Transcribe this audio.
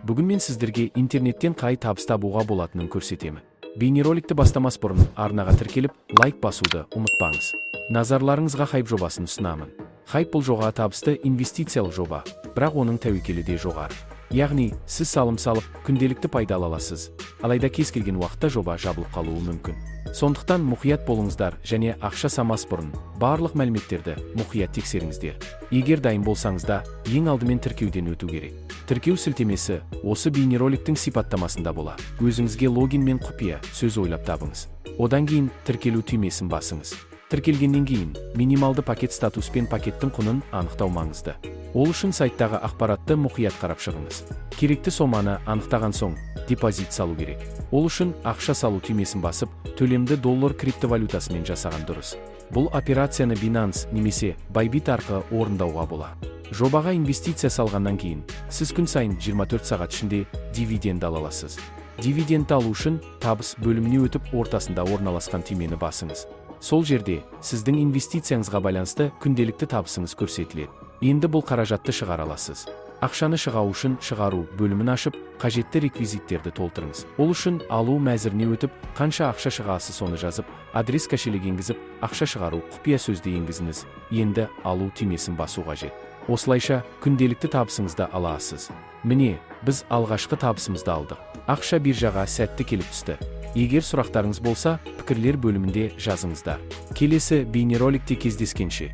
Бүгін мен сіздерге интернеттен қай табыс табуға болатынын көрсетемін. Бейнероликті бастамас бұрын арнаға тіркеліп, лайк басуды ұмытпаңыз. Назарларыңызға хайп жобасын ұсынамын. Хайп бұл жоға табысты инвестициялық жоба, бірақ оның тәуекелі де жоғары. Яғни, сіз салым салып, күнделікті пайда ала аласыз. Алайда кез келген уақытта жоба жабылып қалуы мүмкін. Сондықтан мұқият болыңыздар және ақша самас бұрын барлық мәліметтерді мұқият тексеріңіздер. Егер дайын болсаңызда, ең алдымен тіркеуден өту керек. Тіркеу сілтемесі осы бейнероликтің сипаттамасында бола. Өзіңізге логин мен құпия сөз ойлап табыңыз. Одан кейін тіркелу түймесін басыңыз. Тіркелгеннен кейін минималды пакет статус пен пакеттің құнын анықтау маңызды. Ол үшін сайттағы ақпаратты мұқият қарап шығыңыз. Керекті соманы анықтаған соң депозит салу керек. Ол үшін ақша салу түймесін басып, төлемді доллар криптовалютасымен жасаған дұрыс. Бұл операцияны Binance немесе Bybit арқылы орындауға бола. Жобаға инвестиция салғаннан кейін, сіз күн сайын 24 сағат ішінде дивиденд ала аласыз. Дивидендті алу үшін табыс бөліміне өтіп ортасында орналасқан түймені басыңыз. Сол жерде сіздің инвестицияңызға байланысты күнделікті табысыңыз көрсетіледі. Енді бұл қаражатты шығара аласыз. Ақшаны шығару үшін шығару бөлімін ашып, қажетті реквизиттерді толтырыңыз. Ол үшін алу мәзіріне өтіп, қанша ақша шығасы соны жазып, адрес кошелек енгізіп, ақша шығару құпия сөзді енгізіңіз. Енді алу түймесін басу қажет. Осылайша күнделікті табысыңызды ала аласыз. Міне, біз алғашқы табысымызды алдық. Ақша биржаға сәтті келіп түсті. Егер сұрақтарыңыз болса, пікірлер бөлімінде жазыңыздар. Келесі бейнероликте кездескенше